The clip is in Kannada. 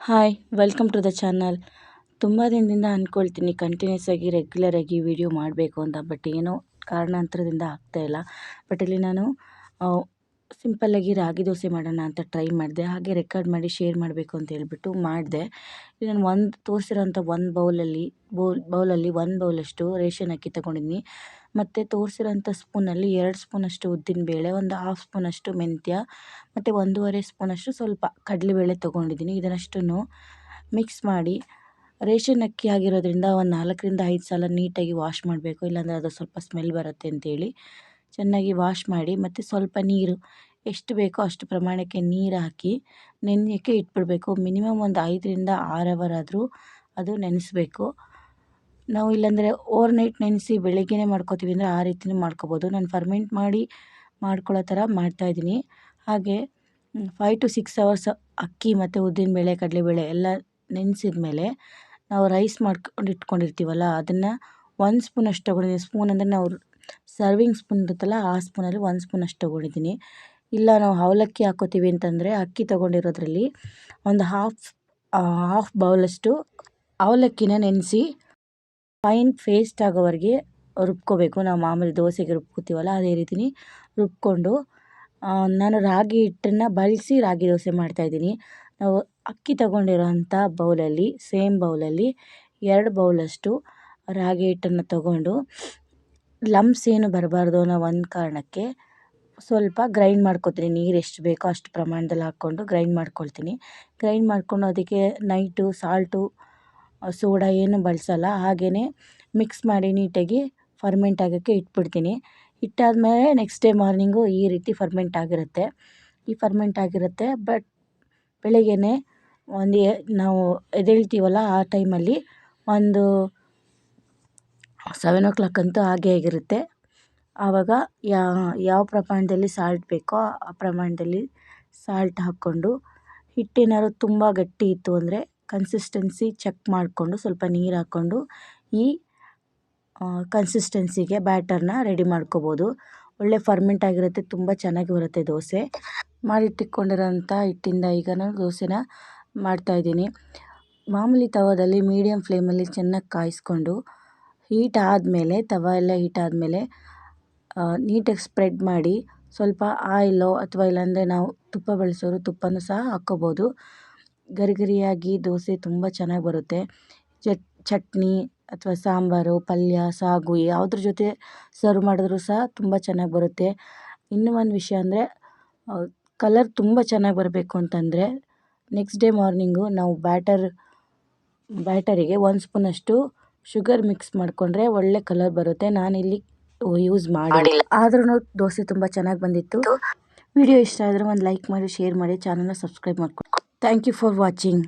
Hi welcome to the channel. ತುಂಬ ದಿನದಿಂದ ಅಂದ್ಕೊಳ್ತೀನಿ ಕಂಟಿನ್ಯೂಸ್ ಆಗಿ ರೆಗ್ಯುಲರಾಗಿ ವಿಡಿಯೋ ಮಾಡಬೇಕು ಅಂತ, ಬಟ್ ಏನೋ ಕಾರಣಾಂತರದಿಂದ ಆಗ್ತಾಯಿಲ್ಲ. ಬಟ್ ಇಲ್ಲಿ ನಾನು ಸಿಂಪಲ್ಲಾಗಿ ರಾಗಿ ದೋಸೆ ಮಾಡೋಣ ಅಂತ ಟ್ರೈ ಮಾಡಿದೆ, ಹಾಗೆ ರೆಕಾರ್ಡ್ ಮಾಡಿ ಶೇರ್ ಮಾಡಬೇಕು ಅಂತ ಹೇಳ್ಬಿಟ್ಟು ಮಾಡಿದೆ. ಇಲ್ಲಿ ನಾನು ತೋರಿಸಿರೋಂಥ ಒಂದು ಬೌಲಲ್ಲಿ 1 ಬೌಲಷ್ಟು ರೇಷನ್ ಅಕ್ಕಿ ತೊಗೊಂಡಿದ್ದೀನಿ. ಮತ್ತು ತೋರಿಸಿರೋಂಥ ಸ್ಪೂನಲ್ಲಿ 2 ಸ್ಪೂನಷ್ಟು ಉದ್ದಿನಬೇಳೆ, ಒಂದು ಹಾಫ್ ಸ್ಪೂನಷ್ಟು ಮೆಂತ್ಯ ಮತ್ತು 1.5 ಸ್ಪೂನಷ್ಟು ಸ್ವಲ್ಪ ಕಡಲೆಬೇಳೆ ತೊಗೊಂಡಿದ್ದೀನಿ. ಇದನ್ನಷ್ಟನ್ನು ಮಿಕ್ಸ್ ಮಾಡಿ, ರೇಷನ್ ಅಕ್ಕಿ ಆಗಿರೋದ್ರಿಂದ ಒಂದು 4ರಿಂದ 5 ಸಲ ನೀಟಾಗಿ ವಾಶ್ ಮಾಡಬೇಕು, ಇಲ್ಲಾಂದರೆ ಅದು ಸ್ವಲ್ಪ ಸ್ಮೆಲ್ ಬರುತ್ತೆ ಅಂತೇಳಿ ಚೆನ್ನಾಗಿ ವಾಶ್ ಮಾಡಿ, ಮತ್ತು ಸ್ವಲ್ಪ ನೀರು ಎಷ್ಟು ಬೇಕೋ ಅಷ್ಟು ಪ್ರಮಾಣಕ್ಕೆ ನೀರು ಹಾಕಿ ನೆನೆಯೋಕ್ಕೆ ಇಟ್ಬಿಡಬೇಕು. ಮಿನಿಮಮ್ ಒಂದು 5ರಿಂದ 6 ಅವರ್ ಆದರೂ ಅದು ನೆನೆಸಬೇಕು. ನಾವು ಇಲ್ಲಾಂದರೆ ಓವರ್ನೈಟ್ ನೆನೆಸಿ ಬೆಳಗ್ಗೆನೇ ಮಾಡ್ಕೋತೀವಿ ಅಂದರೆ ಆ ರೀತಿಯೂ ಮಾಡ್ಕೋಬೋದು. ನಾನು ಫರ್ಮೆಂಟ್ ಮಾಡಿ ಮಾಡ್ಕೊಳ್ಳೋ ಥರ ಮಾಡ್ತಾಯಿದ್ದೀನಿ. ಹಾಗೆ 5 to 6 ಅವರ್ಸ್ ಅಕ್ಕಿ ಮತ್ತು ಉದ್ದಿನಬೇಳೆ ಕಡಲೆಬೇಳೆ ಎಲ್ಲ ನೆನೆಸಿದ ಮೇಲೆ ನಾವು ರೈಸ್ ಮಾಡ್ಕೊಂಡು ಇಟ್ಕೊಂಡಿರ್ತೀವಲ್ಲ, ಅದನ್ನು 1 ಸ್ಪೂನಷ್ಟು ತೊಗೊಂಡಿದ್ದೀನಿ. ಸ್ಪೂನ್ ಅಂದರೆ ನಾವು ಸರ್ವಿಂಗ್ ಸ್ಪೂನ್ ಇರುತ್ತಲ್ಲ, ಆ ಸ್ಪೂನಲ್ಲಿ 1 ಸ್ಪೂನಷ್ಟು ತೊಗೊಂಡಿದ್ದೀನಿ. ಇಲ್ಲ ನಾವು ಅವಲಕ್ಕಿ ಹಾಕ್ಕೋತೀವಿ ಅಂತಂದರೆ ಅಕ್ಕಿ ತೊಗೊಂಡಿರೋದ್ರಲ್ಲಿ ಒಂದು ಹಾಫ್ ಬೌಲಷ್ಟು ಅವಲಕ್ಕಿನ ನೆನೆಸಿ ಫೈನ್ ಪೇಸ್ಟ್ ಆಗೋವರೆಗೆ ರುಬ್ಕೋಬೇಕು. ನಾವು ಮಾಮೂಲಿ ದೋಸೆಗೆ ರುಬ್ಕೋತೀವಲ್ಲ ಅದೇ ರೀತಿ ರುಬ್ಕೊಂಡು, ನಾನು ರಾಗಿ ಹಿಟ್ಟನ್ನು ಬಳಸಿ ರಾಗಿ ದೋಸೆ ಮಾಡ್ತಾಯಿದ್ದೀನಿ. ನಾವು ಅಕ್ಕಿ ತೊಗೊಂಡಿರೋಂಥ ಸೇಮ್ ಬೌಲಲ್ಲಿ 2 ಬೌಲಷ್ಟು ರಾಗಿ ಹಿಟ್ಟನ್ನು ತೊಗೊಂಡು, ಲಂಪ್ಸ್ ಏನು ಬರಬಾರ್ದು ಅನ್ನೋ ಒಂದು ಕಾರಣಕ್ಕೆ ಸ್ವಲ್ಪ ಗ್ರೈಂಡ್ ಮಾಡ್ಕೊತೀನಿ. ನೀರು ಎಷ್ಟು ಬೇಕೋ ಅಷ್ಟು ಪ್ರಮಾಣದಲ್ಲಿ ಹಾಕ್ಕೊಂಡು ಗ್ರೈಂಡ್ ಮಾಡ್ಕೊಳ್ತೀನಿ. ಗ್ರೈಂಡ್ ಮಾಡಿಕೊಂಡು ಅದಕ್ಕೆ ನೈಟು ಸಾಲ್ಟು ಸೋಡಾ ಏನು ಬಳಸಲ್ಲ, ಹಾಗೆಯೇ ಮಿಕ್ಸ್ ಮಾಡಿ ನೀಟಾಗಿ ಫರ್ಮೆಂಟ್ ಆಗೋಕ್ಕೆ ಇಟ್ಬಿಡ್ತೀನಿ. ಇಟ್ಟಾದಮೇಲೆ ನೆಕ್ಸ್ಟ್ ಡೇ ಮಾರ್ನಿಂಗು ಈ ರೀತಿ ಫರ್ಮೆಂಟ್ ಆಗಿರುತ್ತೆ. ಬಟ್ ಬೆಳಗ್ಗೆನೇ ನಾವು ಎದ್ದೇಳ್ತೀವಲ್ಲ, ಆ ಟೈಮಲ್ಲಿ ಒಂದು 7 o'clock ಅಂತೂ ಹಾಗೇ ಆಗಿರುತ್ತೆ. ಆವಾಗ ಯಾವ ಪ್ರಮಾಣದಲ್ಲಿ ಸಾಲ್ಟ್ ಬೇಕೋ ಆ ಪ್ರಮಾಣದಲ್ಲಿ ಸಾಲ್ಟ್ ಹಾಕ್ಕೊಂಡು, ಹಿಟ್ಟೇನಾದ್ರು ತುಂಬ ಗಟ್ಟಿ ಇತ್ತು ಅಂದರೆ ಕನ್ಸಿಸ್ಟೆನ್ಸಿ ಚೆಕ್ ಮಾಡಿಕೊಂಡು ಸ್ವಲ್ಪ ನೀರು ಹಾಕ್ಕೊಂಡು ಈ ಕನ್ಸಿಸ್ಟೆನ್ಸಿಗೆ ಬ್ಯಾಟರ್ನ ರೆಡಿ ಮಾಡ್ಕೋಬೋದು. ಒಳ್ಳೆ ಫರ್ಮೆಂಟ್ ಆಗಿರುತ್ತೆ, ತುಂಬ ಚೆನ್ನಾಗಿ ಬರುತ್ತೆ ದೋಸೆ. ಮಾಡಿಟ್ಟಿಟ್ಕೊಂಡಿರೋಂಥ ಹಿಟ್ಟಿಂದ ಈಗ ನಾನು ದೋಸೆನ ಮಾಡ್ತಾಯಿದ್ದೀನಿ. ಮಾಮೂಲಿ ತವಾದಲ್ಲಿ ಮೀಡಿಯಮ್ ಫ್ಲೇಮಲ್ಲಿ ಚೆನ್ನಾಗಿ ಕಾಯಿಸ್ಕೊಂಡು, ತವ ಎಲ್ಲ ಹೀಟ್ ಆದಮೇಲೆ ನೀಟಾಗಿ ಸ್ಪ್ರೆಡ್ ಮಾಡಿ, ಸ್ವಲ್ಪ ಆಯಿಲೋ ಅಥವಾ ಇಲ್ಲಾಂದರೆ ನಾವು ತುಪ್ಪ ಬಳಸೋರು ತುಪ್ಪನೂ ಸಹ ಹಾಕ್ಕೋಬೋದು. ಗರಿಗರಿಯಾಗಿ ದೋಸೆ ತುಂಬ ಚೆನ್ನಾಗಿ ಬರುತ್ತೆ. ಚಟ್ನಿ ಅಥವಾ ಸಾಂಬಾರು, ಪಲ್ಯ, ಸಾಗು ಯಾವುದ್ರ ಜೊತೆ ಸರ್ವ್ ಮಾಡಿದ್ರೂ ಸಹ ತುಂಬ ಚೆನ್ನಾಗಿ ಬರುತ್ತೆ. ಇನ್ನೂ ಒಂದು ವಿಷಯ ಅಂದರೆ, ಕಲರ್ ತುಂಬ ಚೆನ್ನಾಗಿ ಬರಬೇಕು ಅಂತಂದರೆ ನೆಕ್ಸ್ಟ್ ಡೇ ಮಾರ್ನಿಂಗು ನಾವು ಬ್ಯಾಟರಿಗೆ 1 ಸ್ಪೂನಷ್ಟು ಶುಗರ್ ಮಿಕ್ಸ್ ಮಾಡಿಕೊಂಡ್ರೆ ಒಳ್ಳೆ ಕಲರ್ ಬರುತ್ತೆ. ನಾನಿಲ್ಲಿ ಯೂಸ್ ಮಾಡಿಲ್ಲ, ಆದ್ರೂ ದೋಸೆ ತುಂಬ ಚೆನ್ನಾಗಿ ಬಂದಿತ್ತು. ವಿಡಿಯೋ ಇಷ್ಟ ಆದರೆ ಒಂದು ಲೈಕ್ ಮಾಡಿ, ಶೇರ್ ಮಾಡಿ, ಚಾನಲ್ನ ಸಬ್ಸ್ಕ್ರೈಬ್ ಮಾಡ್ಕೊಂಡು. Thank you for watching.